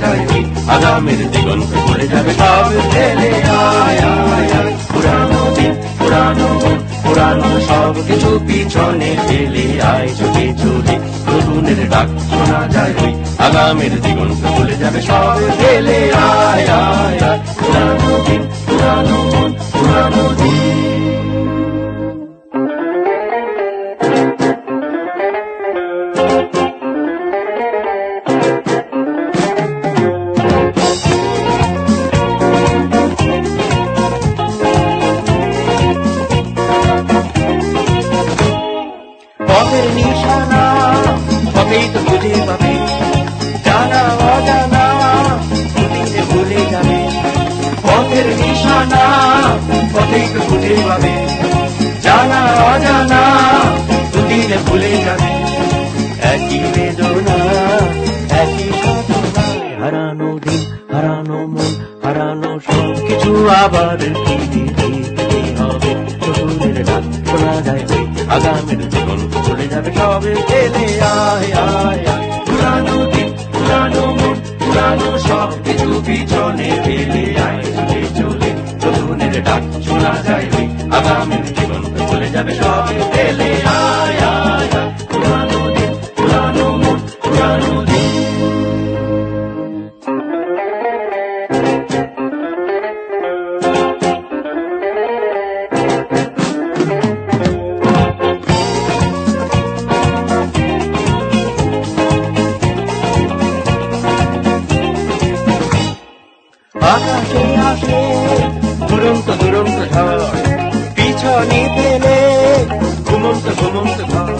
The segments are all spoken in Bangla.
যায় ওই আগামের দিগন্ত ভুলে যাবে সব ফেলে আয় আয় আয় পুরানো দিন পুরানো মন পুরানো সব কিছু পিছনে ফেলে আয় চলে চলে নতুনের ডাক শোনা যায় ওই আগামের দিগন্ত ভুলে যাবে সব ফেলে আয় আয় আয় পুরানো দিন পুরানো মন পুরানো দিন পথের নিশানা পথেই তো খুঁজে পাবে জানা অজানা দুদিনে ভুলে যাবে পথের নিশানা পথেই তো খুঁজে পাবে জানা অজানা দুদিনে ভুলে যাবে একই বেদনা একই সাধনা হারানো দিন হারানো মন হারানো সব কিছু আবার ফিরে পেতে হবে নতুনের ডাক শোনা যায় আগামের জীবন চলে যাবে সবে ফেলে আয় আয় আয় পুরানো দিন পুরানো মন পুরানো সব কিছু পিছনে ফেলে আয় চলে চলে নতুনের ডাক শোনা যায় ওই আগামের জীবন চলে যাবে সবে ফেলে আয় আয় আয় পুরানো দিন পুরানো মন পুরানো দিন আকাশে আসে দুরন্ত দুরন্ত ঝড় পিছনে ফেলে ঘুমন্ত ঘুমন্ত ঘর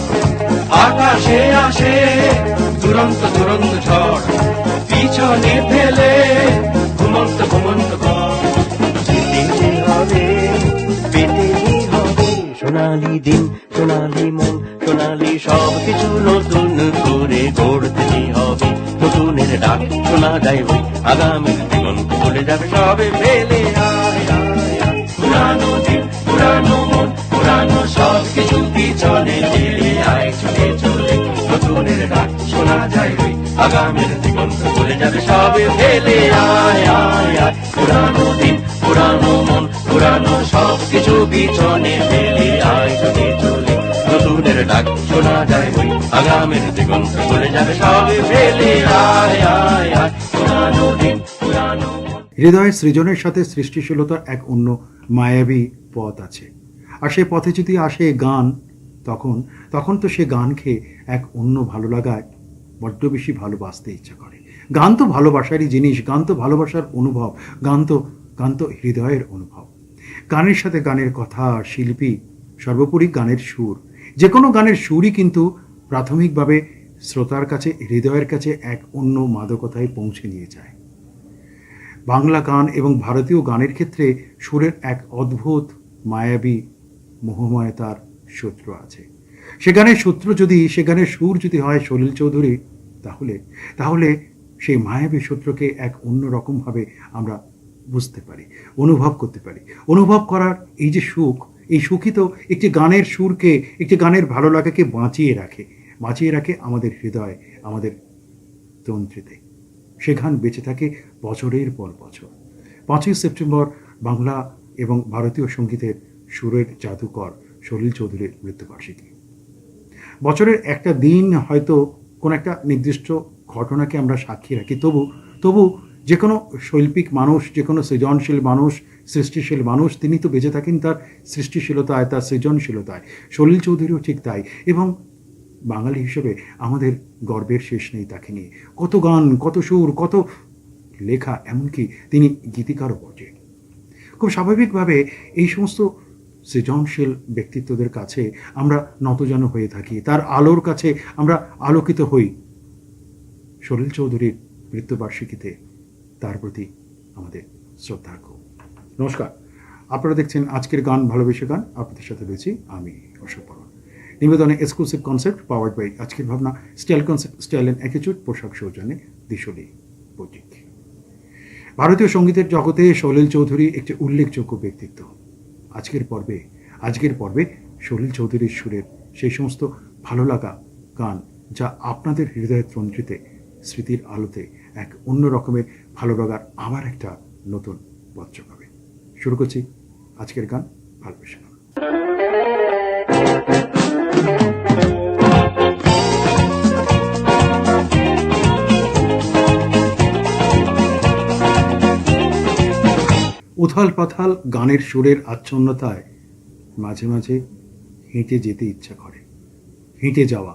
আকাশে আসে দুরন্ত দুরন্ত ঝড় পিছনে ফেলে ঘুমন্ত ঘুমন্ত ঘর যেতে হবে পেতে হবে সোনালি দিন সোনালি মন সোনালি সব কিছু নতুন করে গড়তে হবে নতুনের ডাক শোনা যায় ওই আগামের জীবন চলে যাবে সবে ফেলে আয় আয় আয় পুরানো দিন পুরানো মন পুরানো সব কিছু পিছনে ফেলে আয় চলে চলে নতুনের ডাক শোনা যায় ওই আগামের জীবন চলে যাবে সবে ফেলে আয় আয় আয় পুরানো দিন পুরানো মন পুরানো সব কিছু পিছনে ফেলে আয় চলে চলে নতুনের ডাক শোনা যায় ওই আগামের জীবন চলে যাবে সবে ফেলে আয় আয় আয় পুরানো দিন পুরানো হৃদয়ের সৃজনের সাথে সৃষ্টিশীলতার এক অন্য মায়াবী পথ আছে আর সে পথে যদি আসে গান তখন তো সে গানকে এক অন্য ভালো লাগায় বড্ড বেশি ভালোবাসতে ইচ্ছা করে গান তো ভালোবাসারই জিনিস গান তো ভালোবাসার অনুভব গান তো হৃদয়ের অনুভব গানের সাথে গানের কথা শিল্পী সর্বোপরি গানের সুর যে কোনো গানের সুরই কিন্তু প্রাথমিকভাবে শ্রোতার কাছে হৃদয়ের কাছে এক অন্য মাদকতায় পৌঁছে নিয়ে যায় বাংলা গান এবং ভারতীয় গানের ক্ষেত্রে সুরের এক অদ্ভুত মায়াবী মোহময়তার সূত্র আছে সে গানের সুর যদি হয় সলিল চৌধুরী তাহলে সেই মায়াবী সূত্রকে এক অন্য রকমভাবে আমরা বুঝতে পারি অনুভব করতে পারি অনুভব করার এই যে সুখ এই সুখই তো একটি গানের সুরকে একটি গানের ভালো লাগাকে বাঁচিয়ে রাখে আমাদের হৃদয় আমাদের তন্ত্রীতে সে গান বেঁচে থাকে বছরের পর বছর 5ই সেপ্টেম্বর বাংলা এবং ভারতীয় সঙ্গীতের সুরের জাদুকর সলিল চৌধুরীর মৃত্যুবার্ষিকী বছরের একটা দিন হয়তো কোনো একটা নির্দিষ্ট ঘটনাকে আমরা সাক্ষী রাখি তবু যে কোনো শৈল্পিক মানুষ যে কোনো সৃজনশীল মানুষ সৃষ্টিশীল মানুষ তিনি তো বেঁচে থাকেন তার সৃষ্টিশীলতায় তার সৃজনশীলতায় সলিল চৌধুরীও ঠিক তাই এবং বাঙালি হিসেবে আমাদের গর্বের শেষ নেই তাকে নিয়ে কত গান কত সুর কত লেখা এমনকি তিনি গীতিকারও বটে খুব স্বাভাবিকভাবে এই সমস্ত সৃজনশীল ব্যক্তিত্বদের কাছে আমরা নতজান হয়ে থাকি তার আলোর কাছে আমরা আলোকিত হই সলিল চৌধুরীর মৃত্যুবার্ষিকীতে তার প্রতি আমাদের শ্রদ্ধার্ঘ্য নমস্কার আপনারা দেখছেন আজকের গান ভালোবেসে গান আপনাদের সাথে রয়েছি আমি অশোক বর্মন নিবেদনে এক্সক্লুসিভ কনসেপ্ট পাওয়ার্ড বাই আজকের ভাবনা style concept style and attitude পোশাক সৌজন্যে দিশলি বুটিক ভারতীয় সঙ্গীতের জগতে সলিল চৌধুরী একটি উল্লেখযোগ্য ব্যক্তিত্ব আজকের পর্বে সলিল চৌধুরীর সুরের সেই সমস্ত ভালো লাগা গান যা আপনাদের হৃদয়ের তন্ত্রীতে স্মৃতির আলোতে এক অন্য রকমের ভালো লাগার আবার একটা নতুন পথ চোখাবে। শুরু করছি আজকের গান ভালোবেসে নাও। উথাল পাথাল গানের সুরের আচ্ছন্নতায় মাঝে মাঝে হেঁটে যেতে ইচ্ছা করে। হেঁটে যাওয়া,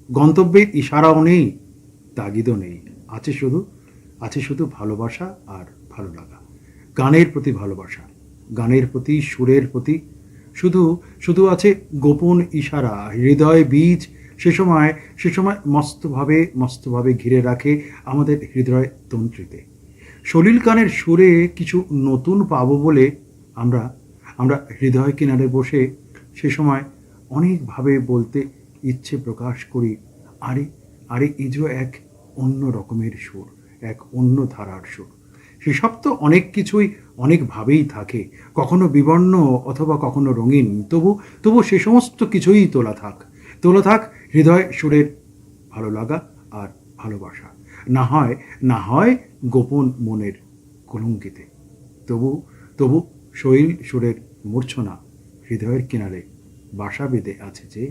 গন্তব্যের ইশারাও নেই, তাগিদও নেই, আছে শুধু ভালোবাসা আর ভালো লাগা। গানের প্রতি ভালোবাসা, গানের প্রতি, সুরের প্রতি শুধু শুধু আছে গোপন ইশারা, হৃদয় বীজ সে সময় মস্তভাবে ঘিরে রাখে আমাদের হৃদয় তন্ত্রীতে। সলিল গানের সুরে কিছু নতুন পাবো বলে আমরা হৃদয় কিনারে বসে সে সময় অনেকভাবে বলতে ইচ্ছে প্রকাশ করি, আরে এই যে এক অন্য রকমের সুর, এক অন্য ধারার সুর। সেসব তো অনেক কিছুই অনেকভাবেই থাকে, কখনো বিবর্ণ অথবা কখনো রঙিন, তবু সে সমস্ত কিছুই তোলা থাক হৃদয় সুরের ভালো লাগা আর ভালোবাসা, না হয় গোপন মনের কলঙ্কিতে। তবু শৈল সুরের মূর্ছনা হৃদয়ের কিনারে বাসা বেঁধে আছে যে।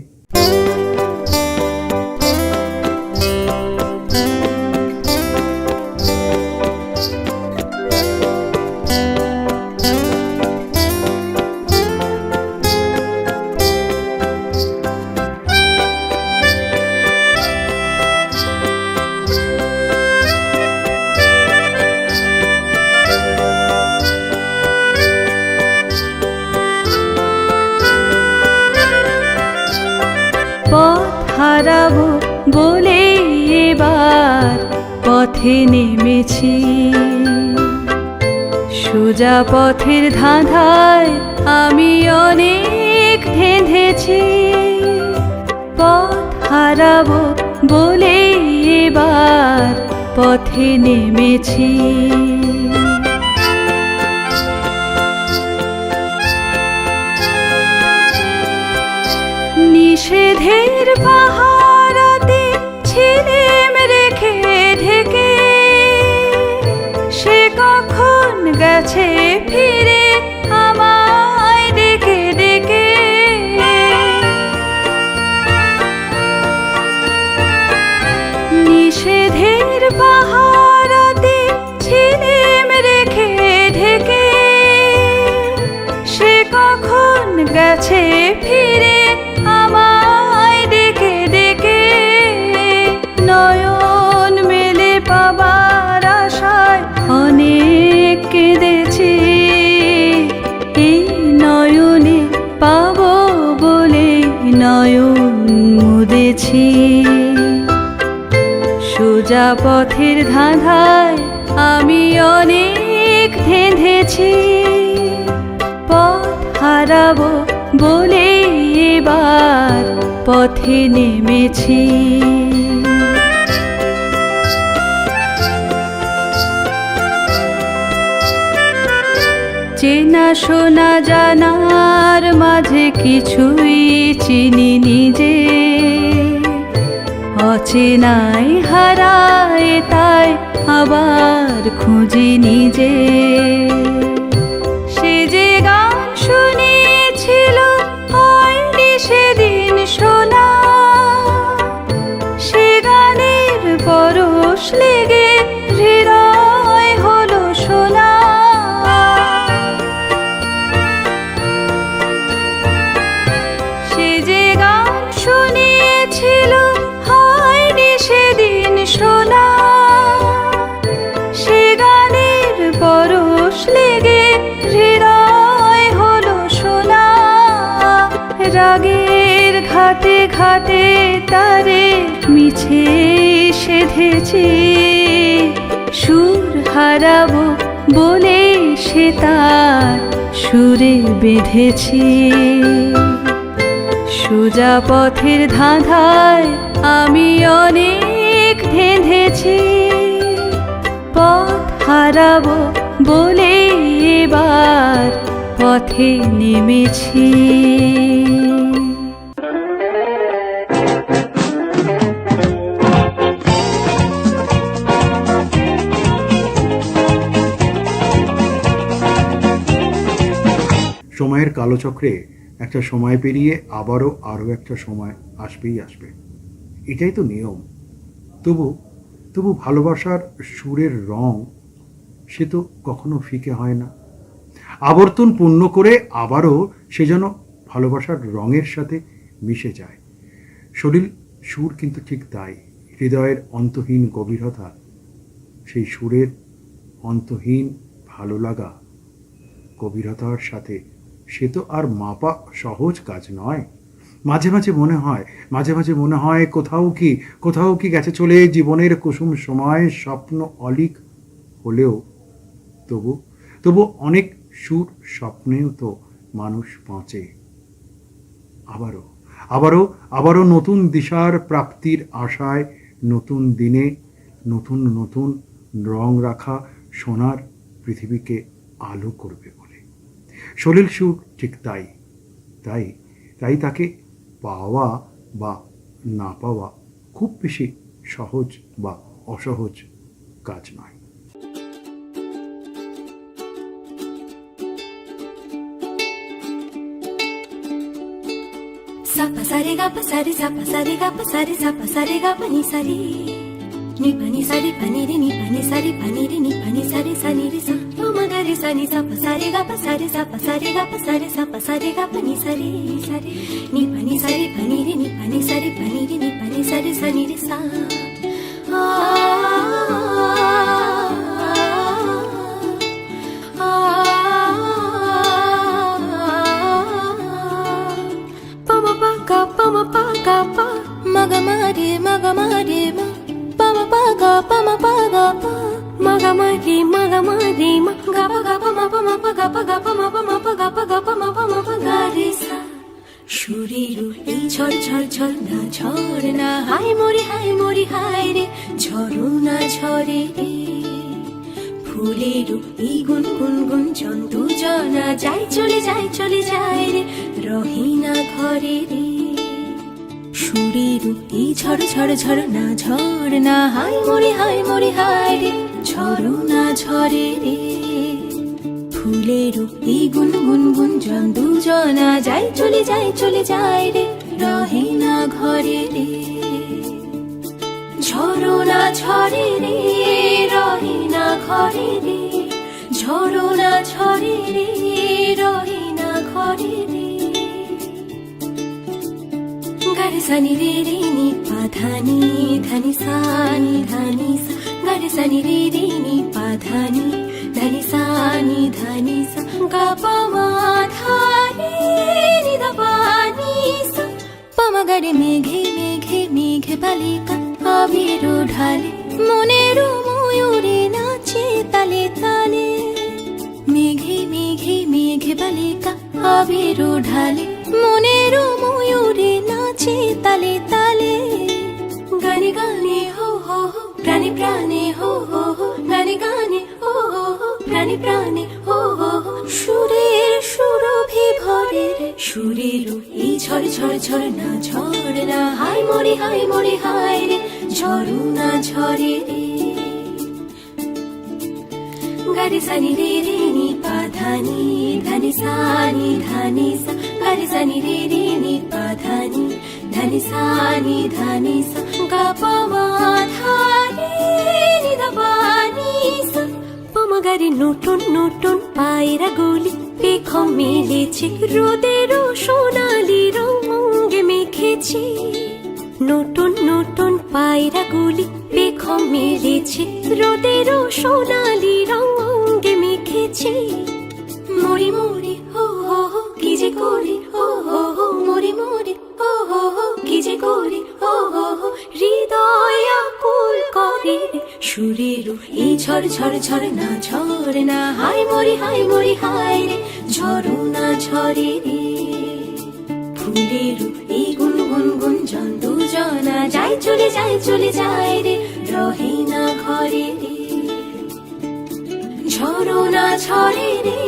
হারাবো বলে এবার পথে নেমেছি, সোজা পথের ধাঁধায় আমি অনেক ধেঁধেছি। পথ হারাবো বলে এবার পথে নেমেছি, নিষেধের পাহারাতে ছিলেম রেখে ঢেকে, সে কখন গেছে ফিরে আমায় ডেকে ডেকে। নিষেধের পাহারাতে ছিলেম রেখে ঢেকে, সে কখন গেছে ফিরে আমায় ডেকে ডেকে। নয়ন মেলে পাবার আশায় অনেক কেঁদেছি, এই নয়নে পাবো বলে নয়ন মুদেছি। সোজা পথের ধাঁধায় আমি অনেক ধেঁধেছি, পথ হারাবো বলে এবার পথে নেমেছি। চেনা শোনা জানার মাঝে কিছুই চিনি নিজে, অচেনায় হারায় তাই আবার খুঁজি নিজে। সে যে গান শুনেছিল হয়নি সেদিন শোনা, সে গানের পরশ লেগে হৃদয় হলো সোনা। সে যে গান শুনেছিল হয়নি সেদিন শোনা, সে গানের পরশ লেগে হৃদয় হলো সোনা। রাগের ঘাটে ঘাটে তারে মিছে সেধেছি, সুর হারাবো বলে সে তার সুরে বেঁধেছি। সোজা পথের ধাঁধায় আমি অনেক ধেঁধেছি, পথ হারাবো বলে এবার পথে নেমেছি। সময়ের কালচক্রে একটা সময় পেরিয়ে আবারও আরও একটা সময় আসবেই আসবে, এটাই তো নিয়ম। তবু তবু ভালোবাসার সুরের রং সে তো কখনো ফিকে হয় না। আবর্তন পূর্ণ করে আবারও সে যেন ভালোবাসার রঙের সাথে মিশে যায়। সলিল সুর কিন্তু ঠিক তাই, হৃদয়ের অন্তহীন গভীরতা, সেই সুরের অন্তহীন ভালো লাগা গভীরতার সাথে সে তো আর মাপা সহজ কাজ নয়। মাঝে মাঝে মনে হয় কোথাও কি গেছে চলে জীবনের কুসুম সময়, স্বপ্ন অলিক হলেও তবু অনেক সুর স্বপ্নেও তো মানুষ বাঁচে। আবারও নতুন দিশার প্রাপ্তির আশায়, নতুন দিনে নতুন নতুন রং রাখা সোনার পৃথিবীকে আলো করবে বলে। সলিল সুর ঠিক তাই তাকে পাওয়া বা না পাওয়া খুব বেশি সহজ বা অসহজ কাজ নয়। sa pa sa re ga pa sa re sa pa sa re ga pa sa re sa pa sa re ga pa ni sa re ni pa ni sa re pa ni re ni pa ni sa re pa ni re ni pa ni sa re sa ni re sa pa ma ga re sa ni sa pa sa re ga pa sa re sa pa sa re ga pa sa re sa pa sa re ga pa ni sa re ni pa ni sa re pa ni re ni pa ni sa re pa ni re ni pa ni sa re sa ni re sa pa ma pa ma ga ma re ma pa ma pa ga pa ma ga ma re ma ga pa ma pa ga pa ma pa ga re sa সুরেরু এই ঝড় ঝড় ঝড় না ঝড় না হায় মরি হায় রে ঝড়ো না ঝরে রে ফুলেরু এই গুন গুন গুন জন্তু জনা যাই চলে যায় রে রহি না ঘরে রে সুরেরু এই ঝড় ঝড় ঝড় না হায় মরি হায় রে ঝড়ো না ঝরে রে ফুলেরু এই গুন গুন গুন জন্তু জনা যাই চলে যায় রে রহে না ঘরে রে ঝড়ো না ঝরে রে রহে না ঘরে রে ঝড়ো না ঝরে রে রহে না ঘরে রে গারে সানি রে রে নি পা ধানি ধানি সানি ধানি সা গারে সানি রে রে নি পা ধানি ধানি সানি ধানি সা গা পা মা ধানি নি দা পা নি সা পা মা গারে মেঘে বালিকা আবির ঢালে মনের ময়ূরে নাচে তালে তালে মেঘে বালিকা আবির ঢালে মনের ময়ূরে নাচে তালে তালে গানে গানে হো হো হো প্রাণে প্রাণে হো হো হো গানে গানে হো হো হো প্রাণে প্রাণে হো হো হো সুরের সুরভি ভরে রে সুরের এই ঝড় ঝড় ঝড় না হায় মরি হায় রে ঝড়ো না ঝরে রে গারে সানি রে রে নি পা ধানি ধানি সানি ধানি সা গারে সানি রে রে নি পা ধানি ধানি সানি ধানি সা গা পা মা ধানি নি দা পা নি সা পা মা গারে নতুন পায়রা গুলি পেখম মেলেছে রোদের সোনালি রঙে মেখেছে নতুন পায়রা গুলি পেখম মেলেছে রোদের সোনালি রঙে মেখেছে মরি হো হো হো কি যে করি হো হো হো মরি হো হো হো কি যে করি হো হো হো হৃদয় আকুল করে সুরের এই ঝড় না হায় মরি হায় রে ঝড়ো না ঝরে রে ফুলের এই গুন গুন গুন জন্তু জনা যাই চলে যায় রে রহে না ঘরে রে ঝড়ো না ঝরে রে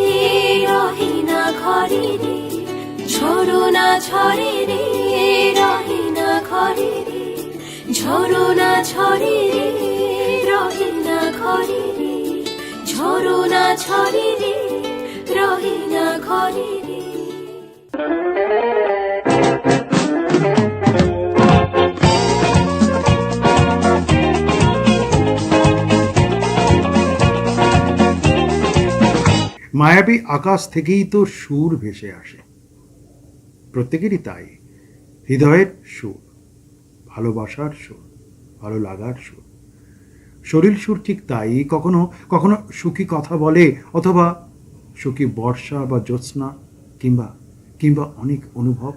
রহে না ঘরে রে ঝড়ো না ঝরে রে রহে না ঘরে রে ঝড়ো না ঝরে রে রহে না ঘরে রে ঝড়ো না ঝরে রে রহে না ঘরে রে। মায়াবী আকাশ থেকেই তো সুর ভেসে আসে, প্রত্যেকেরই তাই। হৃদয়ের সুর, ভালোবাসার সুর, ভালো লাগার সুর, শরীর সুর ঠিক তাই। কখনো কখনো সুখী কথা বলে, অথবা সুখী বর্ষা বা জ্যোৎস্না, কিংবা কিংবা অনেক অনুভব।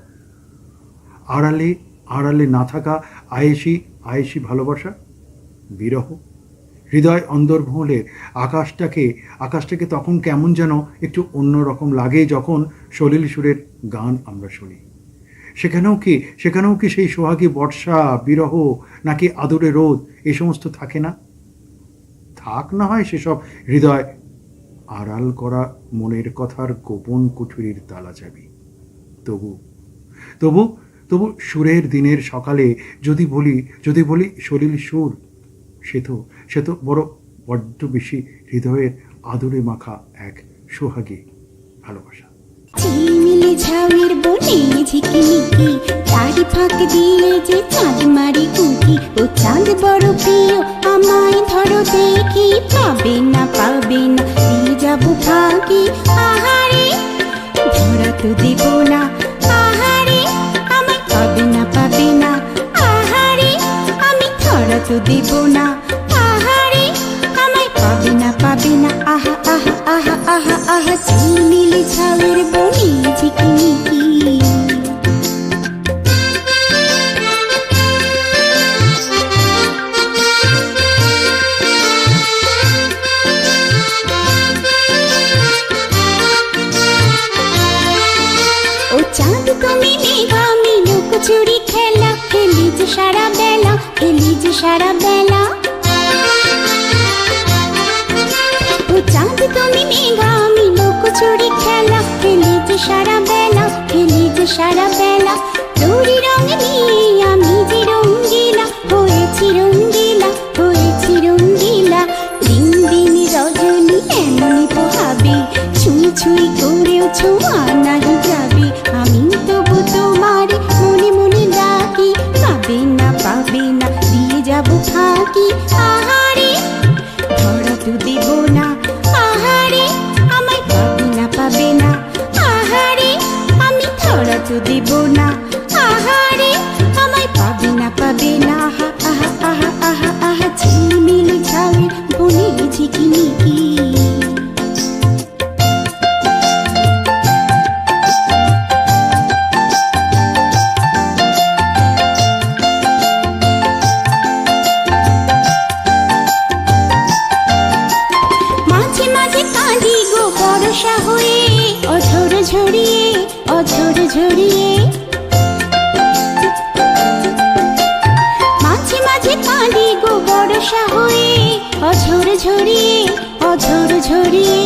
আড়ালে আড়ালে না থাকা আয়েসি আয়েসি ভালোবাসা, বিরহ। হৃদয় অন্দরমহলে আকাশটাকে তখন কেমন যেন একটু অন্যরকম লাগে যখন সলিল সুরের গান আমরা শুনি। সেখানেও কি সেই সোহাগী বর্ষা, বিরহ, নাকি আদরে রোদ, এই সমস্ত থাকে না? থাক না হয় সেসব হৃদয় আড়াল করা মনের কথার গোপন কুঠুরির তালা চাবি। তবু তবু তবু সুরের দিনের সকালে যদি বলি সলিল সুর, সে তো বড্ড বেশি হৃদয়ের আদরে মাখা এক সোহাগী ভালোবাসা। ঝিলমিলে ঝাউয়ের বনে ঝিকিমিকি, তারি ফাঁক দিয়ে যে চাঁদ মারি উঁকি। ও চাঁদ বড় প্রিয়, আমায় ধরো দেখি। পাবে না দিয়ে যাবো ফাঁকি। আহারে ধরা তো দেব না, আহারে আমায় পাবে না। আহারে আমি ধরা তো দেব না, আহারে আমায় পাবে না। আহা আহা আহা আহা আহা, ঝিলমিলে ঝাউয়ের বনে ঝিকিমিকি। ও চাঁদ তুমি মেঘ, আমি লুকোচুরি খেলা খেলি যে সারা বেলা। ও চাঁদ তুমি মেঘ, আমি লুকোচুরি খেলা খেলি যে সারা বেলা। তোরই রং নিয়ে আমি যে রঙ্গিলা, হয়েছি রঙ্গিলা। দিন দিন রজনী এমনই পোহাবে, ছুঁই করেও ছোঁয়া নাহি যাবে। আমি তবু তোমার মনে মনে ডাকি, পাবে না দিয়ে যাবো ফাঁকি। আহারে ধরা তো দেব না, আহারে আমায় পাবে না। আহারে আমি ধরা তো দেব না, আহারে আমায় পাবে না। আহা আহা আহা আহা আহা, ঝিলমিলে ঝাউয়ের বনে ঝিকিমিকি। মাঝে মাঝে কাঁদি গো বর্ষা হয়ে, অঝোর ঝরিয়ে। মাঝে মাঝে কাঁদি গো বর্ষা হয়ে, অঝোর ঝরিয়ে।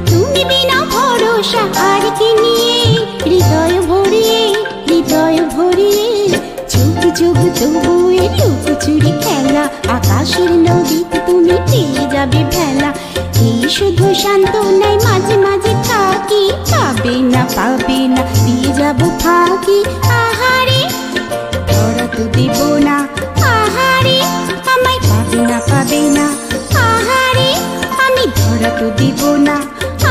তুমি বিনা ভরসা আর কি নিয়ে, হৃদয় ভরিয়ে। যুগ তবু এ লুকোচুরি খেলা, আকাশের নদীতে তুমি পেয়ে যাবে ভেলা। এই শুধু সান্ত্বনায় মাঝে মাঝে থাকি, পাবে না দিয়ে যাবো ফাঁকি। আহারে ধরা তো দেব না, আহারে আমায় পাবে না। আহারে আমি ধরা তো দেব না,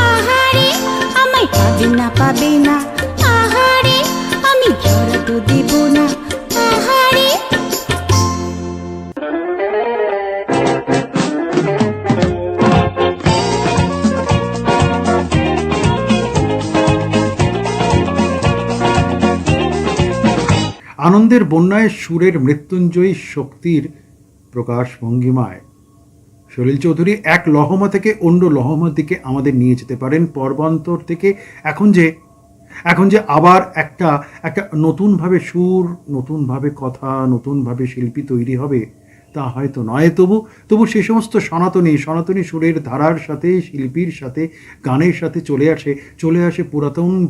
আহারে আমায় পাবে না। আহারে আমি ধরা তো দেব না, আহারে। আনন্দের বন্যায় সুরের মৃত্যুঞ্জয়ী শক্তির প্রকাশ ভঙ্গিমায় সলিল চৌধুরী এক লহমা থেকে অন্য লহমার দিকে আমাদের নিয়ে যেতে পারেন। পর্বান্তর থেকে এখন যে আবার একটা নতুনভাবে সুর, নতুনভাবে কথা, নতুনভাবে শিল্পী তৈরি হবে তা হয়তো নয়। তবু সে সমস্ত সনাতনী সুরের ধারার সাথে, শিল্পীর সাথে, গানের সাথে চলে আসে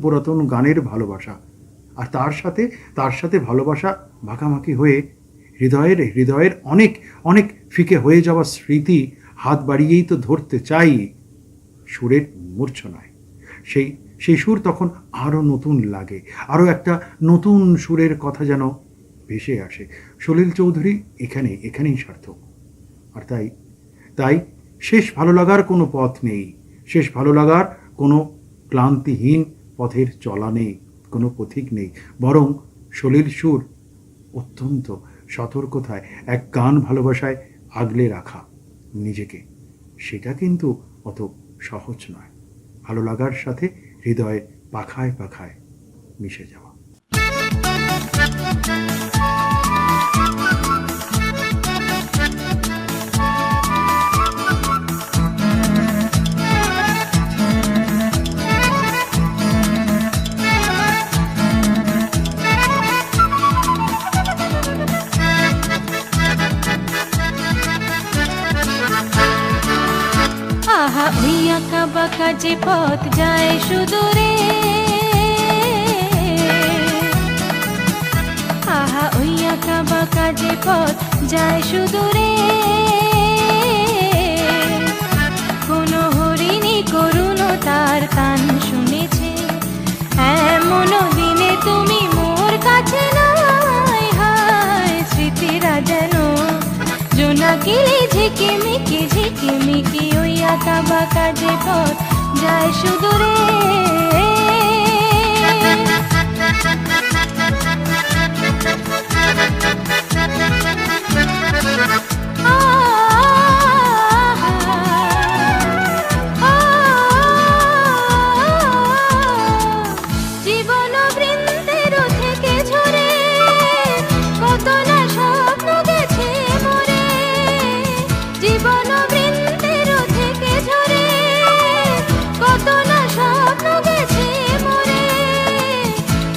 পুরাতন গানের ভালোবাসা। আর তার সাথে ভালোবাসা মাখামাখি হয়ে হৃদয়ের অনেক ফিকে হয়ে যাওয়া স্মৃতি হাত বাড়িয়েই তো ধরতে চাই সুরের মূর্ছনায়। সেই সুর তখন আরও নতুন লাগে, আরও একটা নতুন সুরের কথা যেন ভেসে আসে। সলিল চৌধুরী এখানেই সার্থক। আর তাই শেষ ভালো লাগার কোনো পথ নেই, শেষ ভালো লাগার কোনো ক্লান্তিহীন পথের চলা নেই, কোনো পথিক নেই, বরং সলিল সুর, অত্যন্ত সতর্কতায় এক গান ভালোবাসায় আগলে রাখা নিজেকে, সেটা কিন্তু অত সহজ নয়। ভালো লাগার সাথে হৃদয়ে পাখায় পাখায় মিশে যাওয়া। আহা ওই আঁকা বাঁকা যে পথ যায় সুদূরে, আহা ওই আঁকা বাঁকা যে পথ যায় সুদূরে, কোন হরিণী করুণ তার কান শুনেছে, এমন দিনে তুমি মোর কাছে নাই, হায় স্মৃতিরা যেন জোনাকিলে ঝিকিমিকি ঝিকিমিকি, ওই আঁকা বাঁকা যে পথ যায় সুদূরে। জীবন বৃন্দের থেকে ঝরে কত না স্বপ্ন গেছে মরে, জীবন বৃন্দের থেকে ঝরে কত না স্বপ্ন গেছে মরে,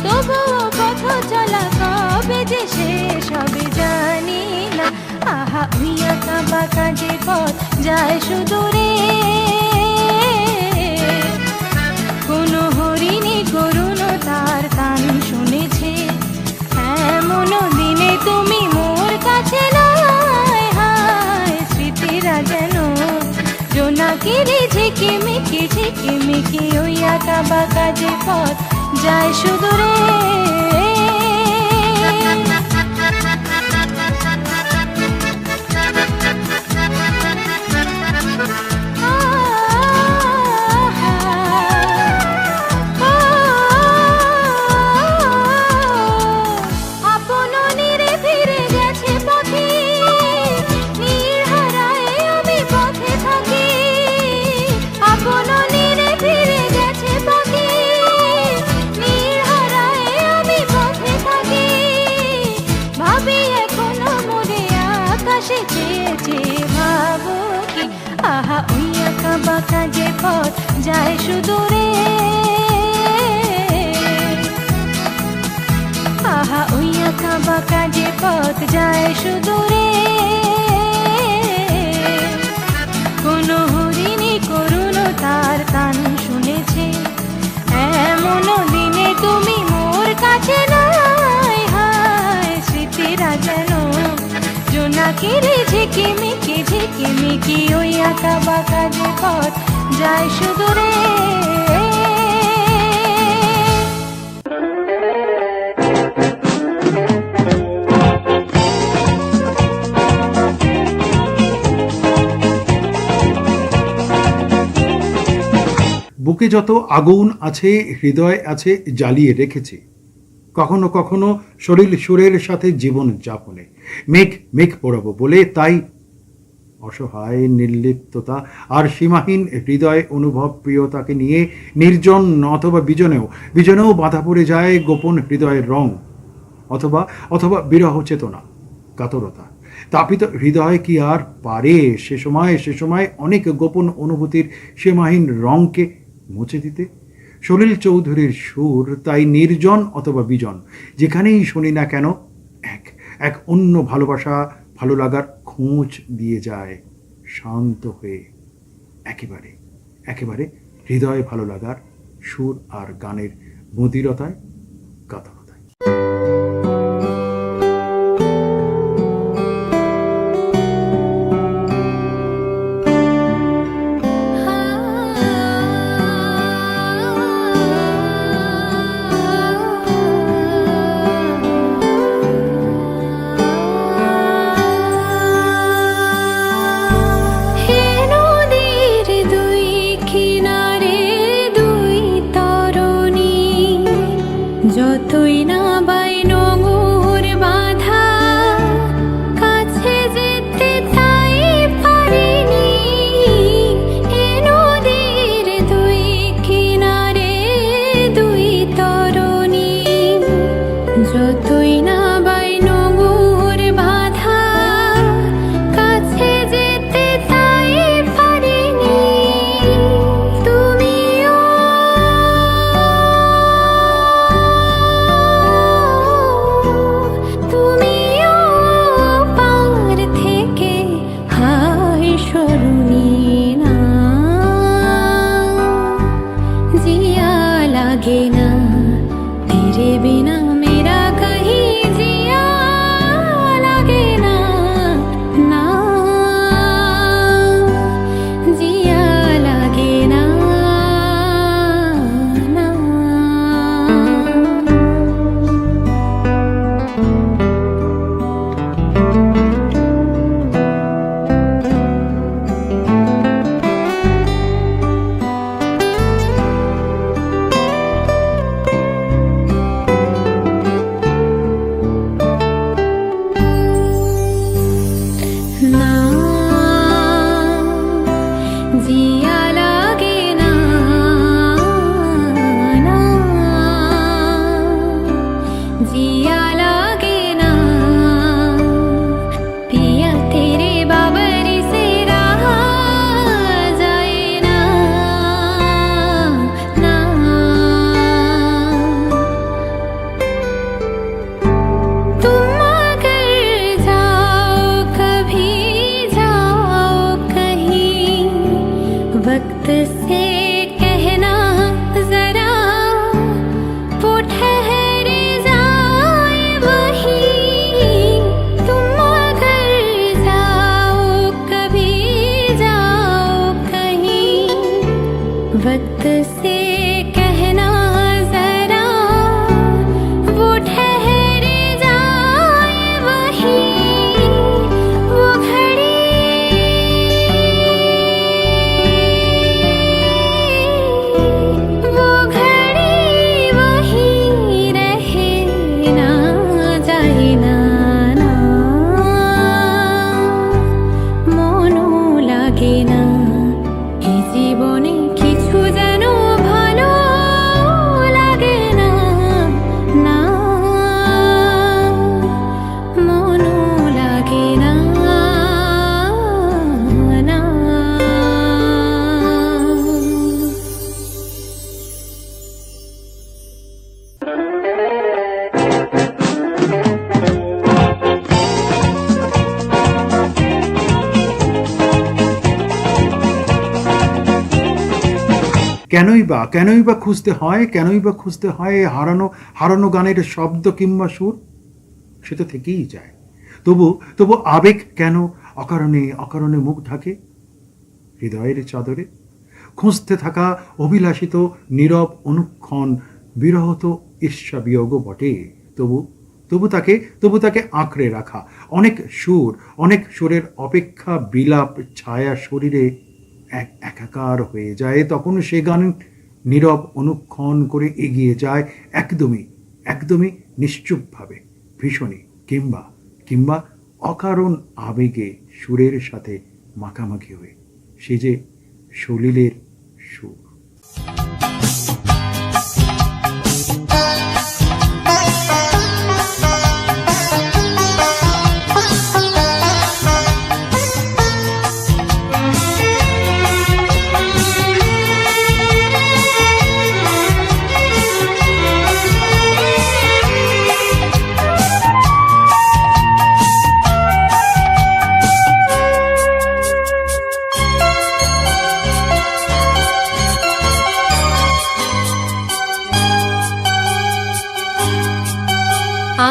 তবুও পথ চলা কবে যে শেষ হবে জানি না, আহা ওই আঁকা বাঁকা যে পথ যায় সুদূরে, কোন হরিণী করুণ তার কান শুনেছে, এমন দিনে তুমি মোর কাছে নাই, হায় স্মৃতিরা যেন জোনাকিরে ঝিকিমিকি ঝিকিমিকি, ওই আঁকা বাঁকা যে পথ যায় সুদূরে। আপন নীরে ফিরে গেছে পথে, নীর হারায় আমি পথে থাকি, আপন নীরে ফিরে গেছে পথে, নীর হারায় আমি পথে থাকি, ভাবি এখনো মনে আকাশে চেয়ে চেয়ে ভাবো কি, আহা ওই আঁকা বাঁকা যে পথ যায় সুদূরে, আহা ওই আঁকা বাঁকা যে পথ যায় সুদূরে, কোন হরিণী করুণ তার কান শুনেছে, এমন দিনে তুমি মোর কাছে নাই, হায় স্মৃতিরা যেন জোনাকিরে ঝিকিমিকি ঝিকিমিকি, ওই আঁকা বাঁকা যে পথ যায় সুদূরে। বুকে যত আগুন আছে হৃদয় আছে জ্বালিয়ে রেখেছে, কখনো কখনো সলিল সুরের সাথে জীবন যাপনে মেঘ মেঘ পোড়াবো বলে, তাই অসহায় নির্লিপ্ততা আর সীমাহীন হৃদয় অনুভব প্রিয়তাকে নিয়ে নির্জন অথবা বিজনেও বাধা পড়ে যায় গোপন হৃদয়ের রং, অথবা অথবা বিরহ চেতনা, কাতরতা। তাপিত হৃদয় কি আর পারে সে সময় অনেক গোপন অনুভূতির সীমাহীন রংকে মুছে দিতে? সলিল চৌধুরীর সুর তাই নির্জন অথবা বিজন যেখানেই শুনি না কেন এক এক অন্য ভালোবাসা, ভালো লাগার খোঁজ দিয়ে যায় শান্ত হয়ে, একেবারে একেবারে হৃদয়ে ভালো লাগার সুর আর গানের মধুরতায়, কাতরতায়। হে নদীর দুই কিনারে যতই না বাই নোঙর বাঁধা কাছে যেতে তাই পারিনি এ নদীর দুই কিনারে দুই তরুণী যতই না বাই নোঙর বাঁধা কাছে যেতে তাই পারিনি তুমিও তুমিও পার থেকে হায় সরুনি না জিয়া লাগে না तेरे बिना मेरा कहीं जिया लगे ना ना जिया लगे ना ना না জিয়া লাগে না না जिया लागे ना पिया तेरे बाबरी से रहा जाए ना ना तुम अगर जाओ कभी जाओ कहीं वक्त से कहना जरा वो ठहर जाए वहीं तुम अगर जाओ कभी जाओ कहीं वक्त से कहना जरा वो ठहर जाए वहीं वो घड़ी वहीं रहे ना जाए ना ना মনও লাগে না এই জীবনে কিছু যেন ভালো লাগে না না মনও লাগে না না কেনই বা খুঁজতে হয় হারানো হারানো গানের শব্দ কিংবা সুর সে তো থেকেই যায় তবু আবেগ কেন অকারণে অকারণে মুখ ঢাকে হৃদয়ের চাদরে খুঁজতে থাকা অভিলাষিত নীরব অনুক্ষণ বিরহত ঈর্ষা বিয়োগ বটে তবু তাকে আঁকড়ে রাখা অনেক সুরের অপেক্ষা বিলাপ ছায়া শরীরে এক একাকার হয়ে যায় তখন সে গান নীরব অনুক্ষণ করে এগিয়ে যায় একদমই নিশ্চুপভাবে ভীষণই কিংবা অকারণ আবেগে সুরের সাথে মাখামাখি হয়ে সে যে সলিলের সুর।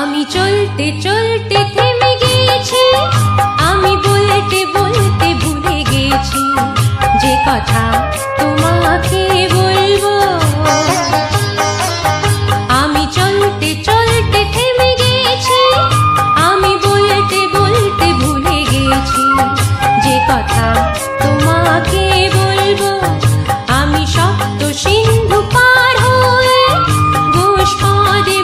আমি চলতে চলতে থেমে গিয়েছি আমি বলতে বলতে ভুলে গেছি যে কথা তোমাকে বলবো আমি চলতে চলতে থেমে গিয়েছি আমি বলতে বলতে ভুলে গেছি যে কথা তোমাকে বলবো আমি সপ্ত সিন্ধু পার হয়ে ঘোষ পদে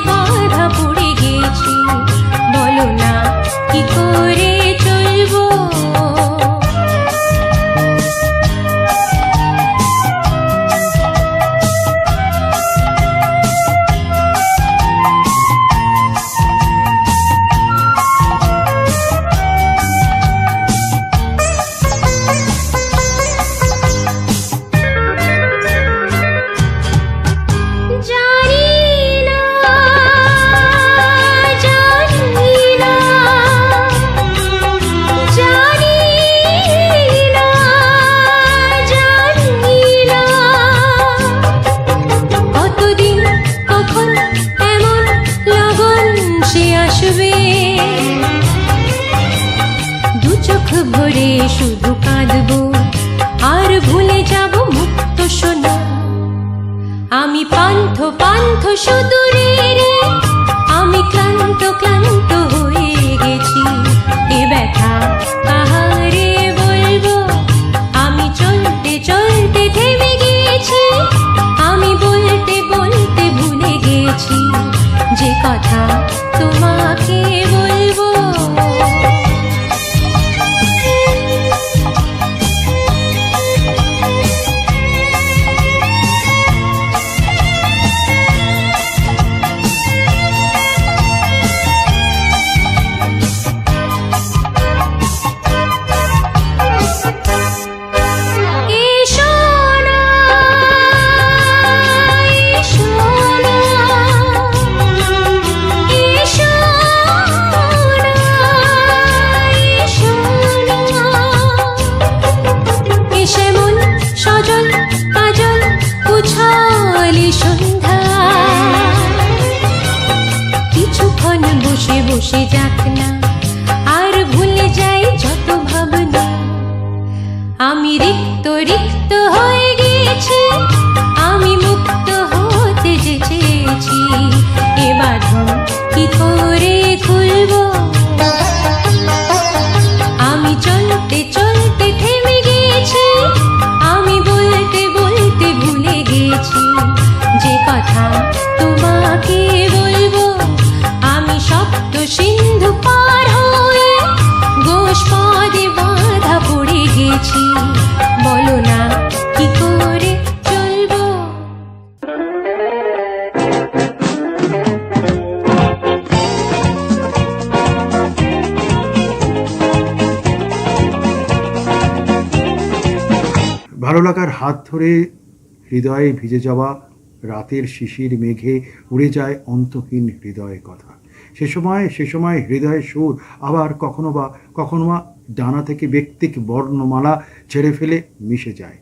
আমি পান্থ পান্থ সুদূরে রে, আমি ক্লান্ত ক্লান্ত হয়ে গেছি। এ ব্যথা কাহারে বলবো, আমি চলতে চলতে থেমে গিয়েছি। আমি বলতে বলতে ভুলে গেছি যে কথা তোমাকে বলবো। বসে যাক না, আর ভুলে যাই যত ভাবনা। আমি রিক্ত রিক্ত হয়ে গিয়েছি, আমি মুক্ত হতে যে চেয়েছি। এ বাঁধন কি করে খুলবো, আমি চলতে চলতে থেমে গিয়েছি। আমি বলতে বলতে ভুলে গেছি যে কথা তোমাকে বলবো। আমি সপ্ত সিন্ধু পার হয়ে গোষ্পদে বাঁধা পড়ে গেছি। বলো না কি করে চলবো। ভালো লাগার হাত ধরে হৃদয়ে ভিজে যাওয়া রাতের শিশির মেঘে উড়ে যায় অন্তহীন হৃদয়ের কথা। সে সময় হৃদয়ের সুর আবার কখনো বা ডানা থেকে ব্যক্তিক বর্ণমালা ছেড়ে ফেলে মিশে যায়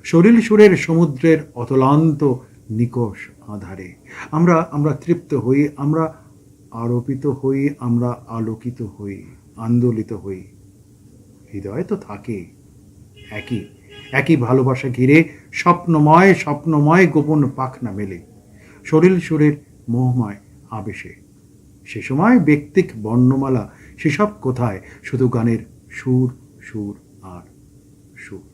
সলিল সুরের সমুদ্রের অতলান্ত নিকষ আধারে। আমরা তৃপ্ত হই, আমরা আরোপিত হই, আমরা আলোকিত হই, আন্দোলিত হই। হৃদয় তো থাকে একই ভালোবাসা ঘিরে স্বপ্নময় গোপন পাখনা মেলে সলিল সুরের মোহময় আবেশে। সে সময় ব্যক্তিক বর্ণমালা সেসব কোথায়, শুধু গানের সুর সুর আর সুর।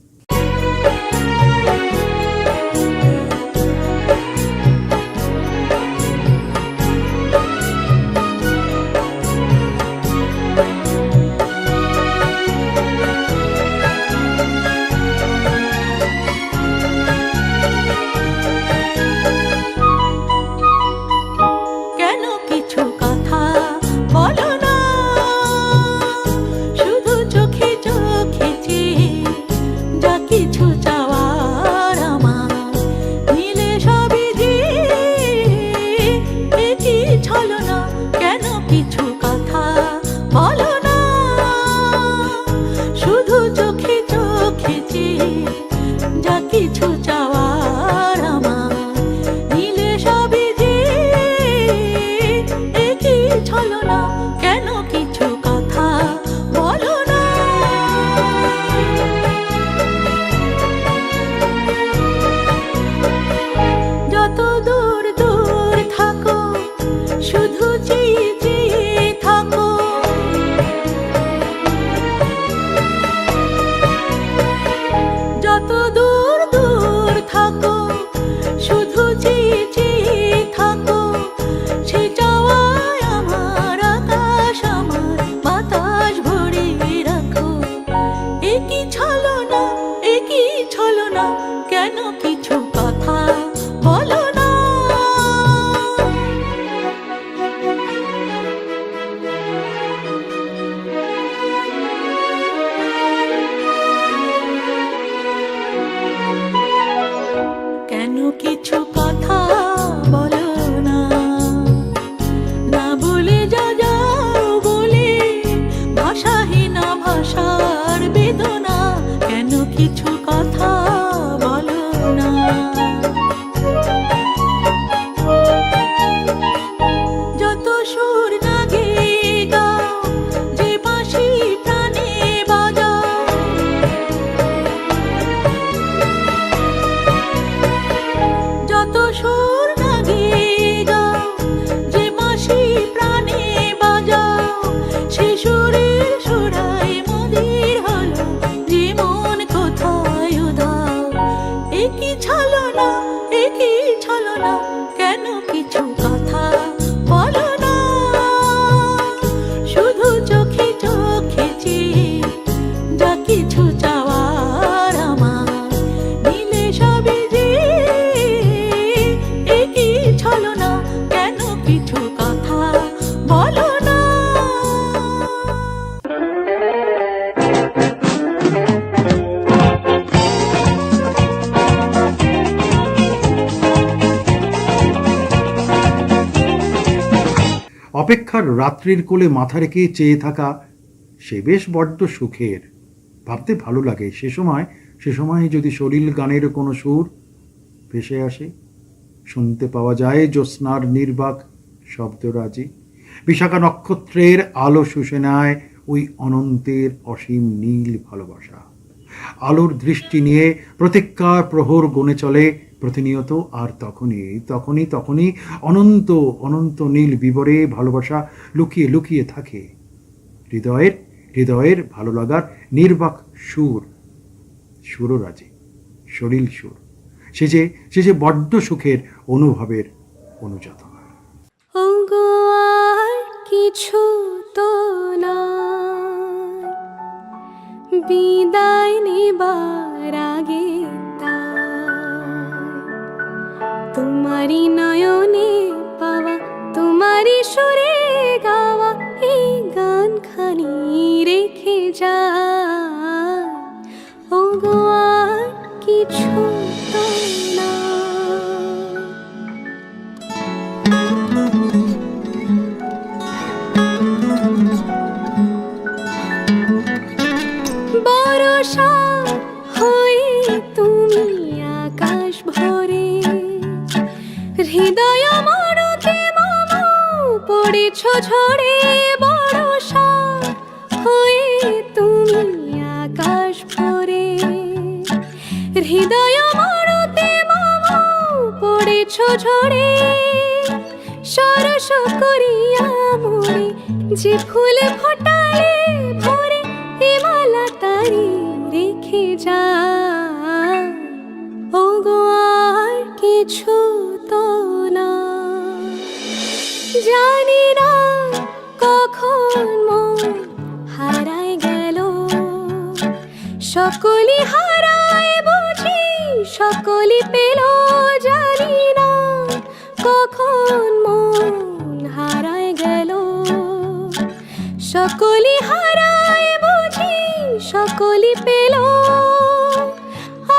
অপেক্ষার রাত্রির কোলে মাথা রেখে চেয়ে থাকা সে বেশ বড্ড সুখের। ভাবতে ভালো লাগে সে সময় যদি সলিল গানের কোনো সুর ভেসে আসে, শুনতে পাওয়া যায় জ্যোৎস্নার নির্বাক শব্দরাজি, বিশাখা নক্ষত্রের আলো শুষে নেয় ওই অনন্তের অসীম নীল ভালোবাসা। আলোর দৃষ্টি নিয়ে প্রতীক্ষার প্রহর গণে চলে প্রতিনিয়ত, আর তখনই অনন্ত অনন্ত নীল বিবরে ভালোবাসা লুকিয়ে লুকিয়ে থাকে। হৃদয়ের ভালো লাগার নির্বাক সুররাজি, সলিল সুর, সে যে বড্ড সুখের অনুভবের অনুযাত। ওগো আর কিছু তো নয়, বিদায় নেবার আগে তোমারি নয়নে পাওয়া, তোমারি সুরে গাওয়া এই গান খানি রেখে যা। ওগো আর কিছু তো বরষা হয়ে তুমি আকাশ ভরে, হৃদয় মরতে মম পড়েছ ঝরে। বরষা হয়ে তুমি আকাশ ভরে, হৃদয় মরতে মম পড়েছ ঝরে। সরস করিয়া মোরে যে ফুল ফোটালে ভরে, এ মালা তারি রেখে যা। ওগো আর কিছু তো না, জানি না কখন মন হারায় গেল। সকলি হারায় বুঝি সকলি পেল, জানি না কখন মন হারায় গেল। সকলি হারায় বুঝি সকলি পেল,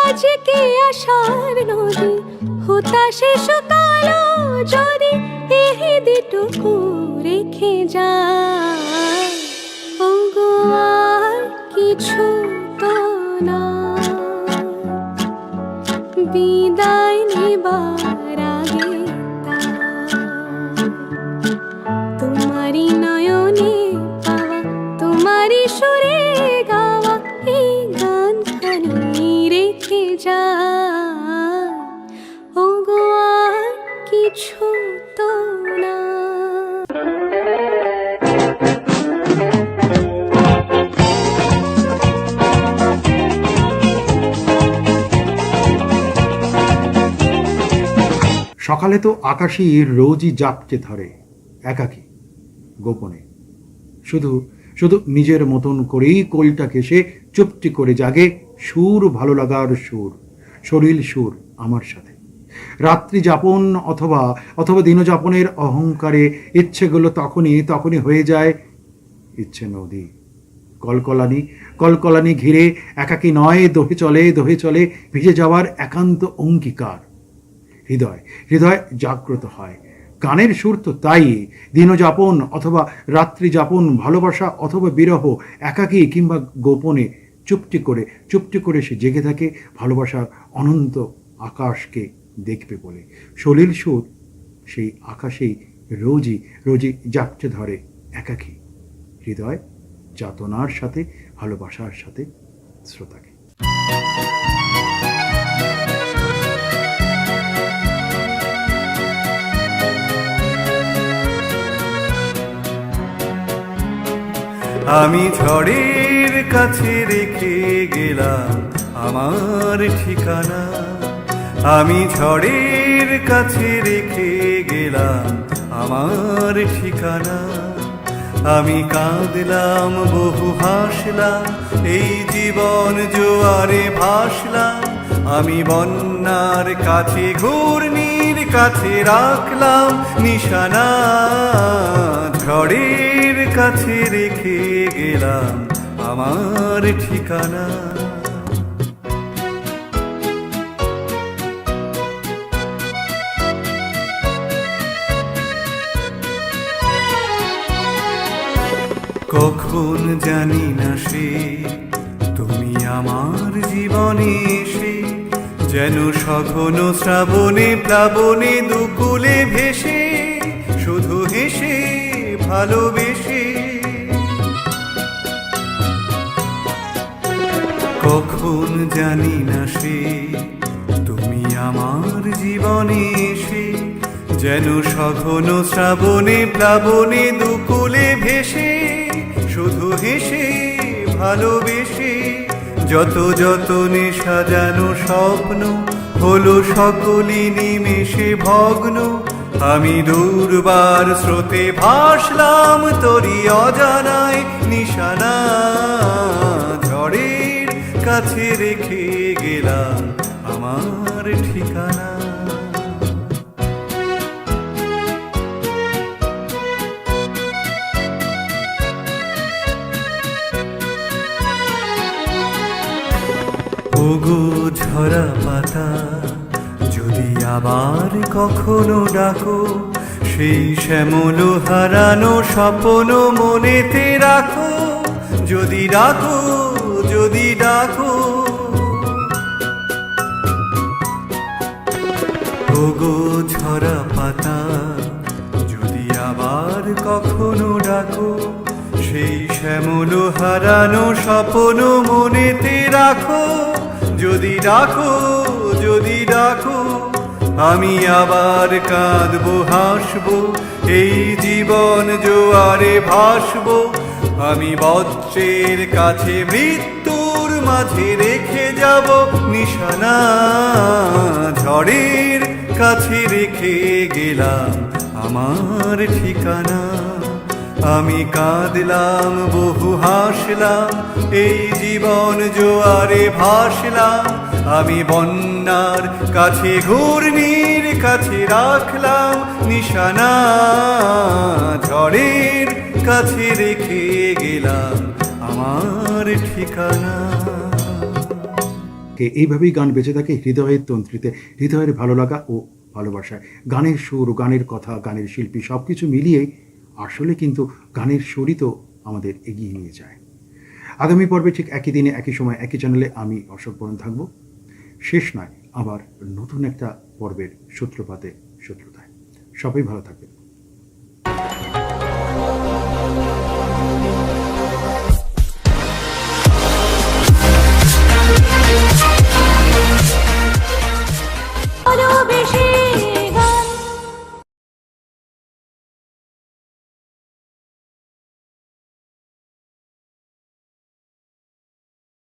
আজকে আশার নদী হতাশে শুকালো যদি, এই দিটুকু রেখে যা। ওগো আর কিছু তো না, বিদায় নেবার আগে তোমারি নয়নে পাওয়া, তোমারি সুরে গাওয়া এই গান খানি রেখে যা। ওগো আর কিছু তো না। সকালে তো আকাশই রোজই জাপটে ধরে একাকী গোপনে, শুধু নিজের মতন করেই কোলটাকে সে চুপটি করে জাগে সুর, ভালো লাগার সুর, সলিল সুর আমার সাথে। রাত্রি যাপন অথবা দিনযাপনের অহংকারে ইচ্ছেগুলো তখনই হয়ে যায় ইচ্ছে নদী। কলকলানি ঘিরে একাকী নয়, দোহে চলে ভিজে যাওয়ার একান্ত অঙ্গীকার। হৃদয় জাগ্রত হয়। গানের সুর তো তাই, দিনযাপন অথবা রাত্রি যাপন, ভালোবাসা অথবা বিরহ, একাকী কিংবা গোপনে চুপটি করে সে জেগে থাকে ভালোবাসার অনন্ত আকাশকে দেখবে বলে। সলিল সুর সেই আকাশেই রোজই জাপটে ধরে একাকী হৃদয়, যাতনার সাথে ভালোবাসার সাথে শ্রোতাকে। আমি ঝড়ের কাছে রেখে গেলাম আমার ঠিকানা, আমি ঝড়ের কাছে রেখে গেলাম আমার ঠিকানা। আমি কাঁদলাম বহু হাসলাম, এই জীবন জোয়ারে ভাসলাম। আমি বন্যার কাছে ঘূর্ণির কাছে রাখলাম নিশানা, ঝড়ের কাছে রেখে গেলাম আমার ঠিকানা। কখন জানি না সে তুমি আমার জীবনে এসে যেন সঘন শ্রাবণে প্লাবনে দুকুলে ভেসে শুধু হেসে ভালোবেসে কখন জানি না সে তুমি আমার জীবনে এসে যেন সঘন শ্রাবণে প্লাবনে দুকুলে ভেসে শুধু হেসে ভালোবেসে যত যতনে সাজানো স্বপ্ন হলো সকলই নিমেষে ভগ্ন আমি দুর্বার স্রোতে ভাসলাম তোরি অজানায় নিশানা ঝড়ের কাছে রেখে গেলাম আমার ঠিকানা ওগো ঝরা পাতা যদি আবার কখনো ডাকো সেই শ্যামল হারানো স্বপ্ন মনেতে রাখো যদি ডাকো যদি ডাকো ওগো ঝরা পাতা যদি আবার কখনো ডাকো সেই শ্যামল হারানো স্বপ্ন মনেতে রাখো যদি ডাকো যদি ডাকো আমি আবার কাঁদবো হাসবো এই জীবন জোয়ারে ভাসবো আমি বজ্রের কাছে মৃত্যুর মাঝে রেখে যাব নিশানা ঝড়ের কাছে রেখে গেলাম আমার ঠিকানা আমি কাঁদলাম বহু হাসলাম এই জীবন জোয়ারে ভাসলাম আমি বন্যার কাছে ঘূর্ণির কাছে রাখলাম নিশানা ঝড়ের কাছে রেখে গেলাম আমার ঠিকানা। এইভাবেই গান বেঁচে থাকে হৃদয়ের তন্ত্রীতে, হৃদয়ের ভালো লাগা ও ভালোবাসায়। গানের সুর, গানের কথা, গানের শিল্পী সব কিছু মিলিয়েই আসলে কিন্তু গানের সুরই তো আমাদের এগিয়ে নিয়ে যায়। আগামী পর্বে ঠিক একই দিনে একই সময় একই চ্যানেলে আমি অশোক বরণ থাকবো। শেষ নয়, আবার নতুন একটা পর্বের সূত্রপাতে শত্রুতায়। সবাই ভালো থাকবেন।